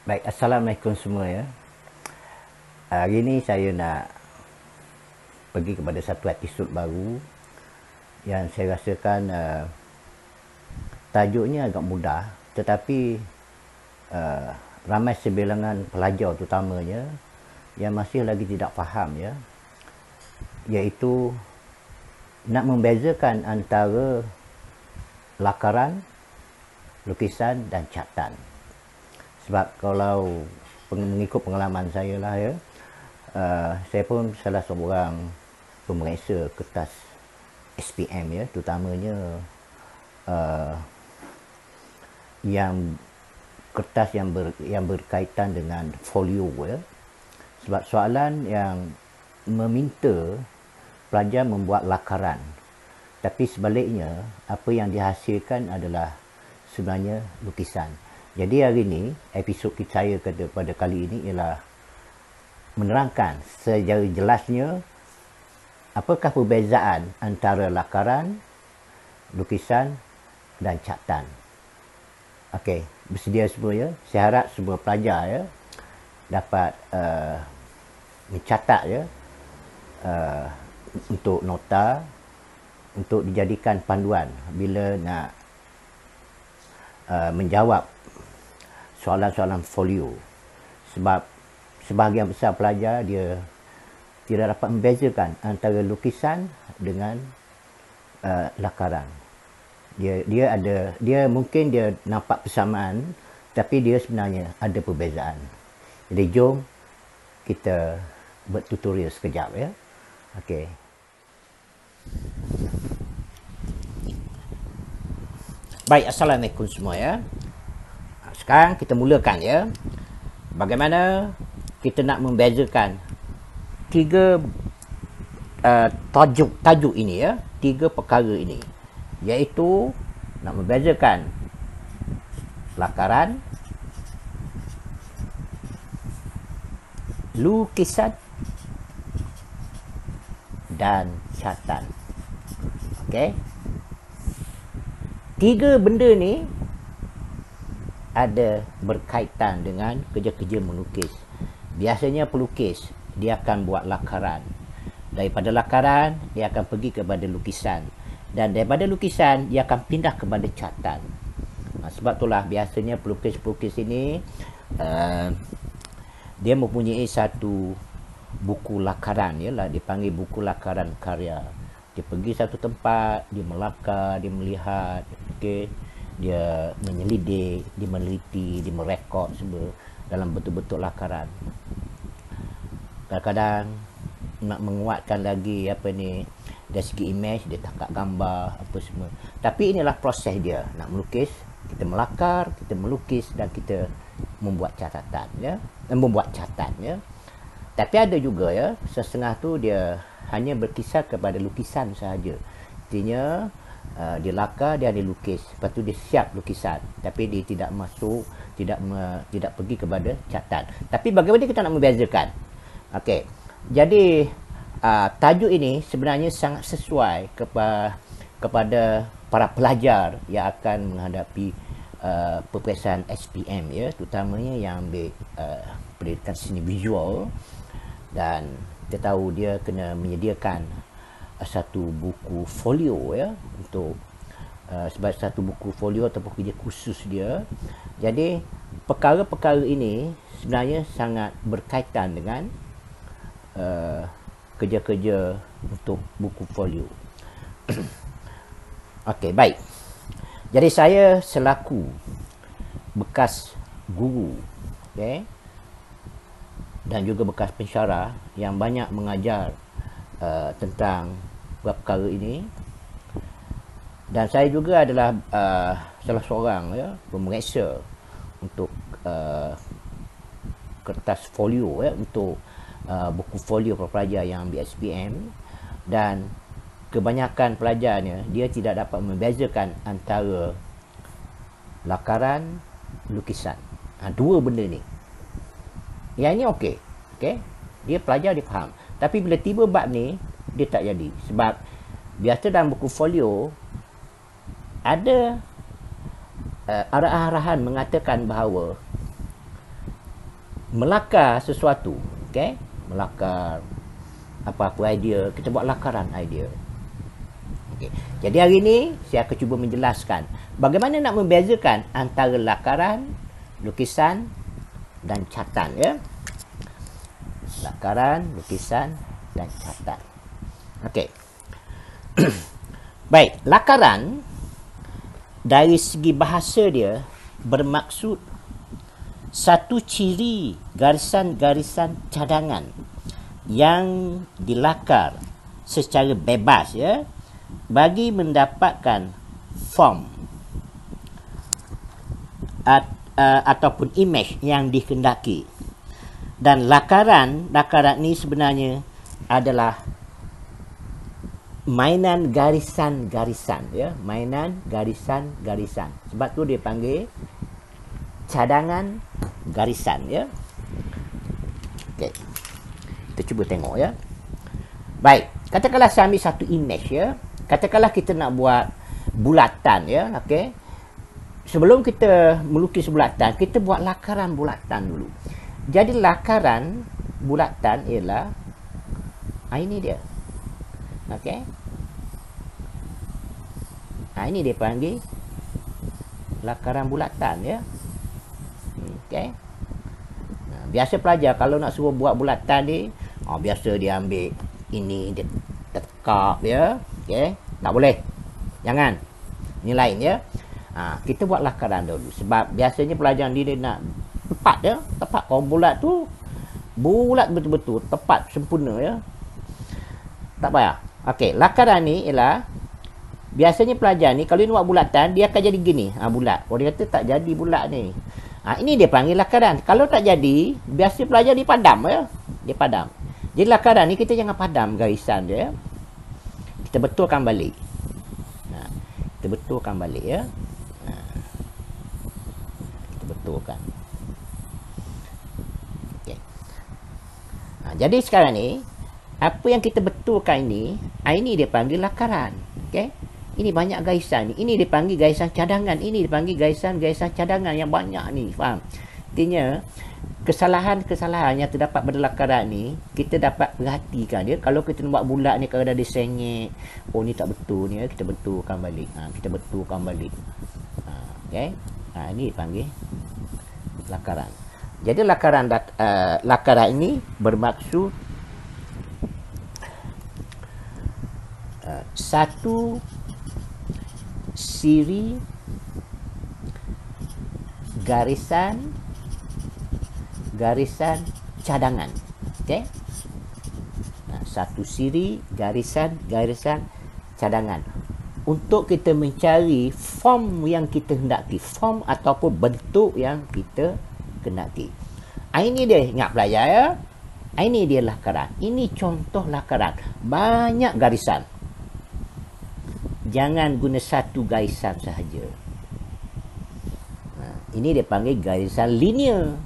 Baik, Assalamualaikum semua ya. Hari ini saya nak pergi kepada satu episod baru yang saya rasakan tajuknya agak mudah, tetapi ramai sebilangan pelajar terutamanya yang masih lagi tidak faham ya, iaitu nak membezakan antara lakaran, lukisan dan catatan. Sebab kalau mengikut pengalaman saya lah ya, saya pun salah seorang pemeriksa kertas SPM ya, terutamanya yang kertas yang berkaitan dengan folio ya. Sebab soalan yang meminta pelajar membuat lakaran, tapi sebaliknya apa yang dihasilkan adalah sebenarnya lukisan. Jadi hari ini episod saya pada kali ini ialah menerangkan secara jelasnya apakah perbezaan antara lakaran, lukisan dan catatan. Okey, bersedia semua ya. Saya harap semua pelajar ya dapat mencatat ya untuk nota, untuk dijadikan panduan bila nak menjawab soalan-soalan folio. Sebab sebahagian besar pelajar dia tidak dapat membezakan antara lukisan dengan lakaran. Dia mungkin dia nampak persamaan, tapi dia sebenarnya ada perbezaan. Jadi jom kita buat tutorial sekejap ya. Okey. Baik, Assalamualaikum semua ya. Sekarang kita mulakan ya. Bagaimana kita nak membezakan tiga tajuk ini ya, tiga perkara ini, iaitu nak membezakan lakaran, lukisan dan catatan. Okey. Tiga benda ni ada berkaitan dengan kerja-kerja melukis. Biasanya pelukis dia akan buat lakaran. Daripada lakaran dia akan pergi kepada lukisan, dan daripada lukisan dia akan pindah kepada catatan. Sebab itulah biasanya pelukis-pelukis ini dia mempunyai satu buku lakaran ya lah, dipanggil buku lakaran karya. Dia pergi satu tempat, dia melakar, dia melihat, okey, dia menyelidik, dia meneliti, dia merekod semua dalam betul-betul lakaran. Kadang-kadang nak menguatkan lagi apa ni, dari segi image dia tangkap gambar apa semua. Tapi inilah proses dia nak melukis. Kita melakar, kita melukis dan kita membuat catatan ya, membuat catatan ya. Tapi ada juga ya, setengah tu dia hanya berkisar kepada lukisan sahaja. Artinya dia lakar, dia dilukis, lepas tu dia siap lukisan, tapi dia tidak masuk, tidak pergi kepada catatan. Tapi bagaimana kita nak membezakan? Okey, jadi tajuk ini sebenarnya sangat sesuai kepada para pelajar yang akan menghadapi peperiksaan SPM ya, terutamanya yang ambil pendidikan seni visual. Dan kita tahu dia kena menyediakan satu buku folio ya, untuk sebab satu buku folio ataupun kerja khusus dia. Jadi perkara-perkara ini sebenarnya sangat berkaitan dengan kerja-kerja untuk buku folio. Okey, baik. Jadi saya selaku bekas guru, okey, dan juga bekas pensyarah yang banyak mengajar tentang perkara ini, dan saya juga adalah salah seorang ya pemeriksa untuk kertas folio ya, untuk buku folio para pelajar yang ambil SPM. Dan kebanyakan pelajarnya dia tidak dapat membezakan antara lakaran, lukisan. Dua benda ni. Yang ini okey. Okey. Dia pelajar dia faham. Tapi bila tiba bab ni dia tak jadi. Sebab biasa dalam buku folio ada arahan-arahan mengatakan bahawa melakar sesuatu, okey, melakar apa-apa idea, kita buat lakaran idea. Okey. Jadi hari ini saya akan cuba menjelaskan bagaimana nak membezakan antara lakaran, lukisan dan catatan, ya. Lakaran, lukisan dan catatan. Okey. Baik, lakaran dari segi bahasa dia bermaksud satu ciri garisan-garisan cadangan yang dilakar secara bebas, ya, bagi mendapatkan form ataupun image yang dikehendaki. Dan lakaran ni sebenarnya adalah mainan garisan-garisan, ya, mainan garisan-garisan. Sebab tu dia panggil cadangan garisan, ya. Okey. Kita cuba tengok, ya. Baik, katakanlah saya ambil satu image, ya. Katakanlah kita nak buat bulatan, ya, okey. Sebelum kita melukis bulatan, kita buat lakaran bulatan dulu. Jadi lakaran bulatan ialah ini dia. Okey. Ini dia panggil lakaran bulatan, ya. Okey. Biasa pelajar kalau nak suruh buat bulatan ni, biasa dia ambil ini, dia tekap, ya. Okey. Tak boleh. Jangan. Ini lain, ya. Kita buat lakaran dulu. Sebab biasanya pelajar ni dia nak tepat, ya. Tepat. Kalau bulat tu bulat betul-betul, tepat, sempurna, ya. Tak payah. Okey, lakaran ni ialah biasanya pelajar ni kalau dia buat bulatan, dia akan jadi gini. Bulat. Kalau dia kata tak jadi bulat ni. Ini dia panggil lakaran. Kalau tak jadi, biasa pelajar dia padam, ya. Dia padam. Jadi lakaran ni kita jangan padam garisan dia, ya. Kita betulkan balik. Kita betulkan balik, ya. Kita betulkan. Okey. Jadi sekarang ni apa yang kita betulkan ini dia panggil lakaran. Okey. Ini banyak garisan ni. Ini dipanggil garisan cadangan. Ini dipanggil garisan-garisan cadangan yang banyak ni. Faham? Artinya, kesalahan-kesalahan yang terdapat pada lakaran ni, kita dapat perhatikan dia. Kalau kita nak buat bulat ni, kalau dah disengit, ni tak betul ni, kita betulkan balik. Kita betulkan balik. Okey. Ini dipanggil lakaran. Jadi lakaran ini bermaksud satu siri garisan cadangan. Okey. Satu siri garisan cadangan untuk kita mencari form yang kita hendaki, form ataupun bentuk yang kita hendaki. Ini dia, ingat pelajar, ya. Ini dia lakaran. Ini contoh lakaran. Banyak garisan. Jangan guna satu garisan sahaja. Ini dia panggil garisan linear.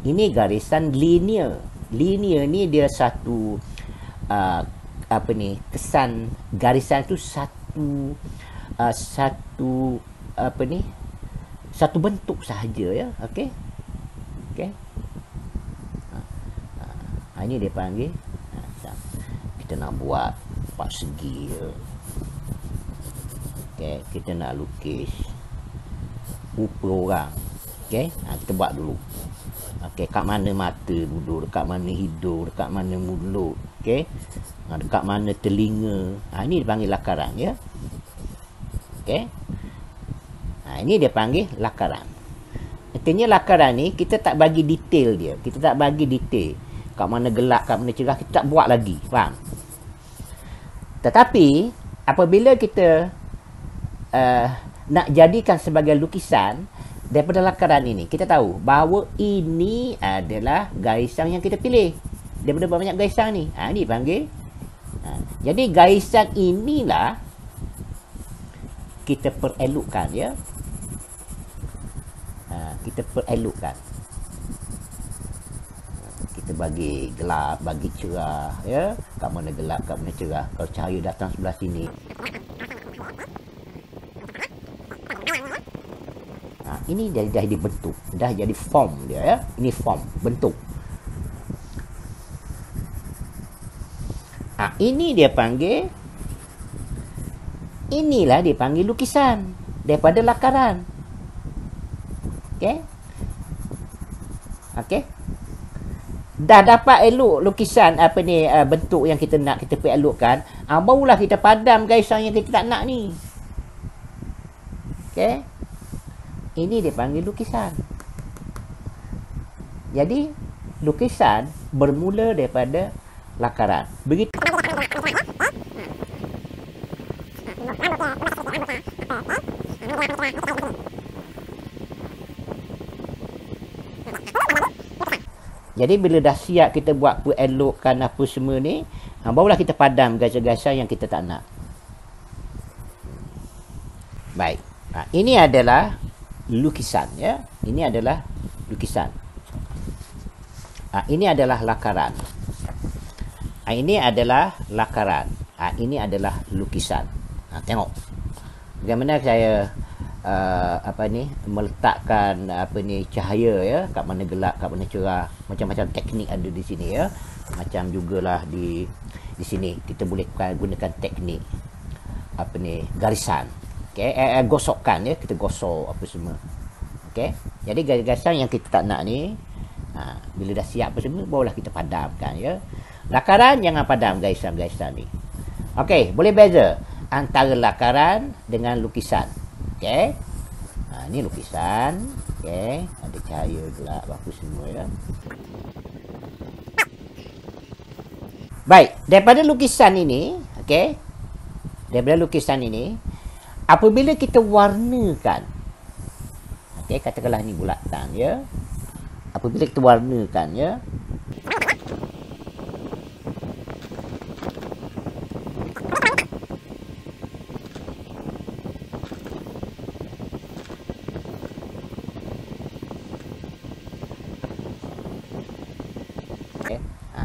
Ini garisan linear. Linear ni dia satu kesan garisan tu satu bentuk sahaja, ya. Okey. Okey. Ini dia panggil kita nak buat 4 segi, ya. Okey, kita nak lukis rupa orang. Okey, kita buat dulu. Okey, kat mana mata duduk, dekat mana hidung, dekat mana mulut, okey. Dekat mana telinga. Ini dipanggil lakaran, ya. Okey. Ini dia panggil lakaran. Artinya lakaran ni kita tak bagi detail dia. Kita tak bagi detail. Kat mana gelap, kat mana cerah, kita tak buat lagi. Faham? Tetapi apabila kita nak jadikan sebagai lukisan daripada lakaran ini, kita tahu bahawa ini adalah garisan yang kita pilih daripada banyak garisan ni. Ini panggil. Jadi garisan inilah kita perelokkan, ya. Kita perelokkan. Kita bagi gelap, bagi cerah, ya. Kat mana gelap, kat mana cerah. Kalau cahaya datang sebelah sini, ini dah jadi bentuk, dah jadi form dia, ya. Ini form, bentuk. Ini dia panggil, inilah dia panggil lukisan daripada lakaran. Okey. Okey. Dah dapat elok lukisan apa ni, bentuk yang kita nak, kita pergi elokkan, barulah kita padam garisan yang kita tak nak ni. Okey. Ini dia panggil lukisan. Jadi lukisan bermula daripada lakaran. Begitu. Jadi bila dah siap kita buat elokkan apa semua ni, barulah kita padam garisan-garisan yang kita tak nak. Baik. Ini adalah lukisan, ya. Ini adalah lukisan. Ini adalah lakaran. Ini adalah lakaran. Ini adalah lukisan. Tengok bagaimana saya meletakkan cahaya, ya, kat mana gelap, kat mana cerah. Macam-macam teknik ada di sini, ya. Macam jugalah di sini kita boleh gunakan teknik garisan. Okey, gosokkan, ya, kita gosok apa semua. Okey. Jadi garisan yang kita tak nak ni, bila dah siap apa semua, barulah kita padamkan, ya. Lakaran jangan padam garisan-garisan ni. Okey, boleh beza antara lakaran dengan lukisan. Okey. Ni lukisan. Okey, ada cahaya gelap apa semua, ya. Baik, daripada lukisan ini, okey. Daripada lukisan ini, apabila kita warnakan, okey, katakanlah ni bulatan, ya. Apabila kita warnakan, ya,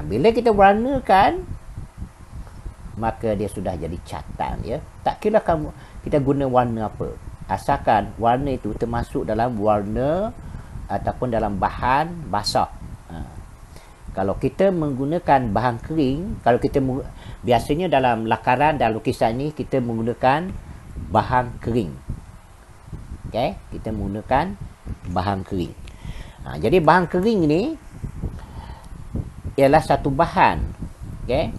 bila kita warnakan, maka dia sudah jadi catatan, ya. Tak kira kamu kita guna warna apa, asalkan warna itu termasuk dalam warna ataupun dalam bahan basah. Kalau kita menggunakan bahan kering, kalau kita biasanya dalam lakaran dan lukisan ni kita menggunakan bahan kering. Okey, kita menggunakan bahan kering. Jadi bahan kering ni ialah satu bahan, okey,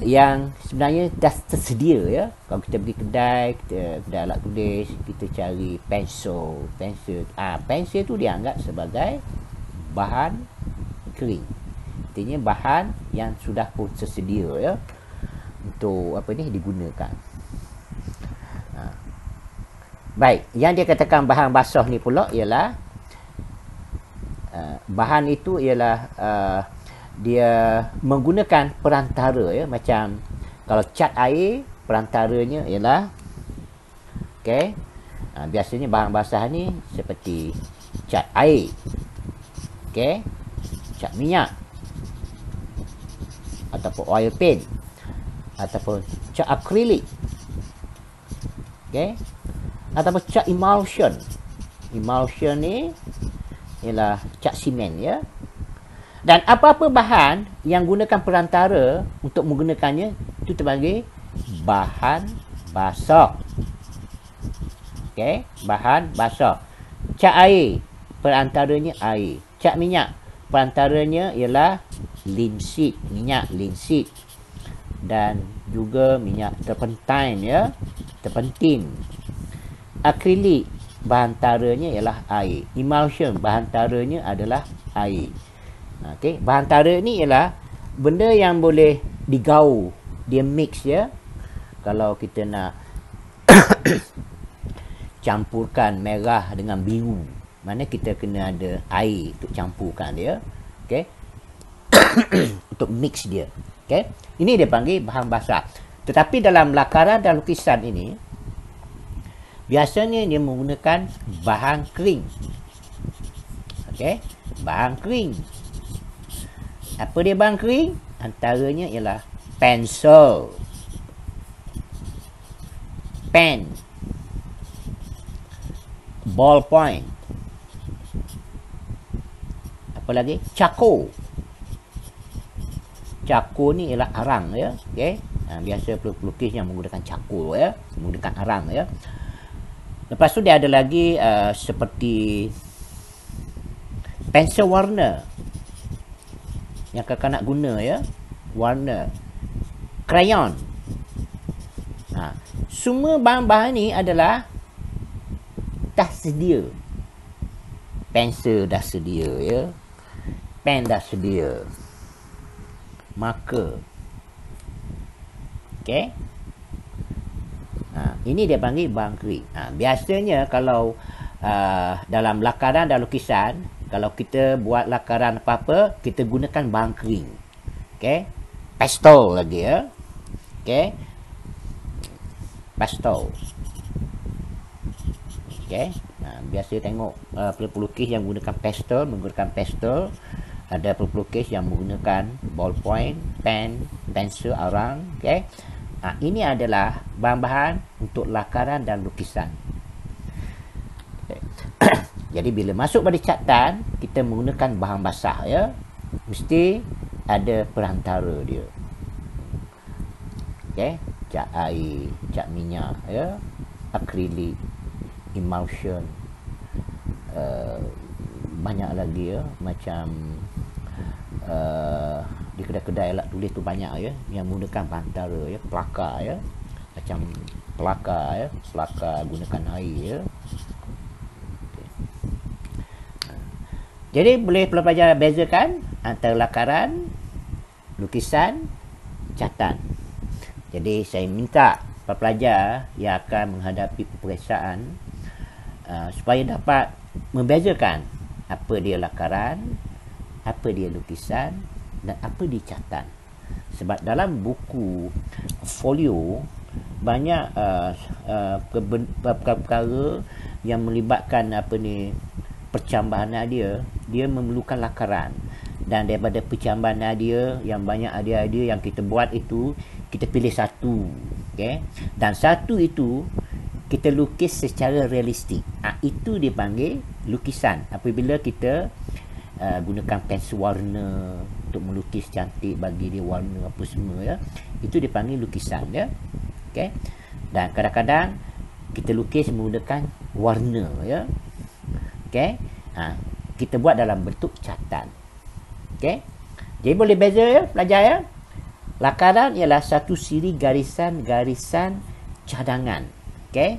yang sebenarnya dah tersedia, ya. Kalau kita pergi kedai, kedai alat tulis, kita cari pensel. Pensel tu dianggap sebagai bahan kering. Artinya bahan yang sudah pun tersedia, ya, untuk digunakan. Baik, yang dia katakan bahan basah ni pula ialah bahan itu ialah dia menggunakan perantara, ya. Macam kalau cat air, perantaranya ialah, okey, biasanya bahan basah ni seperti cat air, okey, cat minyak, ataupun oil paint, ataupun cat akrilik, okey, ataupun cat emulsion. Emulsion ni ialah cat simen, ya. Dan apa-apa bahan yang gunakan perantara untuk menggunakannya, itu terpanggil bahan basah. Okey, bahan basah. Cat air, perantaranya air. Cat minyak, perantaranya ialah linseed, minyak linseed. Dan juga minyak terpentin, ya, terpentin. Akrilik, bahantaranya ialah air. Emulsion, bahantaranya adalah air. Okey, bahantara ni ialah benda yang boleh digaul, dia mix, ya. Kalau kita nak campurkan merah dengan biru, mana kita kena ada air untuk campurkan dia, okey. Untuk mix dia, okey. Ini dia panggil bahan basah. Tetapi dalam lakaran dan lukisan ini, biasanya dia menggunakan bahan kering. Okey, bahan kering. Apa dia bahan kering? Antaranya ialah pensel, pen, ballpoint, apa lagi? Charcoal. Cakul ni ialah arang ya. Okey. Biasa pelukis yang menggunakan cakul ya, menggunakan arang ya. Lepas tu dia ada lagi seperti pensel warna yang kakak nak guna ya, warna, krayon. Semua bahan-bahan ni adalah dah sedia. Pensel dah sedia ya, pen dah sedia, marker. Okey. Ini dia panggil bahan kering. Biasanya kalau dalam lakaran dan lukisan, kalau kita buat lakaran apa-apa, kita gunakan bahan kering. Okey. Pastel lagi ya. Okey. Pastel. Okey. Biasa tengok pelukis yang menggunakan pastel, ada pelukis yang menggunakan ballpoint, pen, pensel, arang. Okey. Ini adalah bahan-bahan untuk lakaran dan lukisan. Okay. Jadi bila masuk pada catatan, kita menggunakan bahan basah ya. Mesti ada perantara dia. Okey, cat air, cat minyak ya, akrilik, emulsion, banyak lagi ya, macam di kedai-kedai alat tulis tu banyak ya yang menggunakan perantara ya, pelakar ya, macam pelakar ya, pelakar gunakan air ya. Okay. Jadi boleh pelajar bezakan antara lakaran, lukisan, catatan. Jadi saya minta pelajar yang akan menghadapi peperiksaan supaya dapat membezakan apa dia lakaran, apa dia lukisan, dan apa dia catatan. Sebab dalam buku folio banyak perkara yang melibatkan percambahan dia memerlukan lakaran, dan daripada percambahan dia yang banyak idea yang kita buat itu, kita pilih satu, okey, dan satu itu kita lukis secara realistik. Itu dipanggil lukisan. Apabila kita gunakan pensel warna untuk melukis cantik, bagi dia warna apa semua ya, itu dipanggil lukisan ya. Okey. Dan kadang-kadang kita lukis menggunakan warna ya. Okey. Kita buat dalam bentuk catatan. Okey. Jadi boleh beza ya pelajar ya. Lakaran ialah satu siri garisan-garisan cadangan. Okey.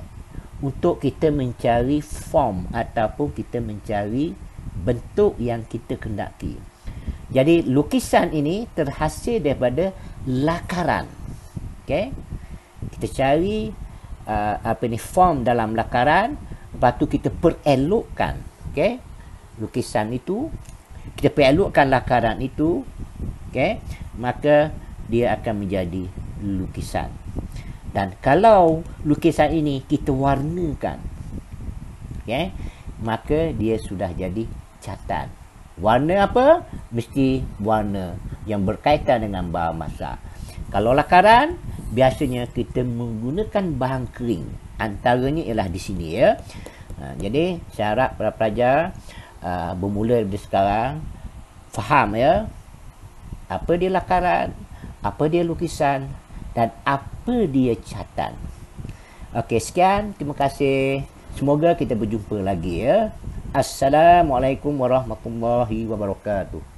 Untuk kita mencari form ataupun kita mencari bentuk yang kita kendaki. Jadi lukisan ini terhasil daripada lakaran. Okey. Kita cari form dalam lakaran, lepas tu kita perelokkan, okey, lukisan itu, kita perelokkan lakaran itu, okey, maka dia akan menjadi lukisan. Dan kalau lukisan ini kita warnakan, okey, maka dia sudah jadi catatan. Warna apa? Mesti warna yang berkaitan dengan bahan basah. Kalau lakaran, biasanya kita menggunakan bahan kering. Antaranya ialah di sini ya. Jadi saya harap para pelajar bermula dari sekarang faham ya, apa dia lakaran, apa dia lukisan, dan apa dia catatan. Okey, sekian, terima kasih. Semoga kita berjumpa lagi ya. Assalamualaikum warahmatullahi wabarakatuh.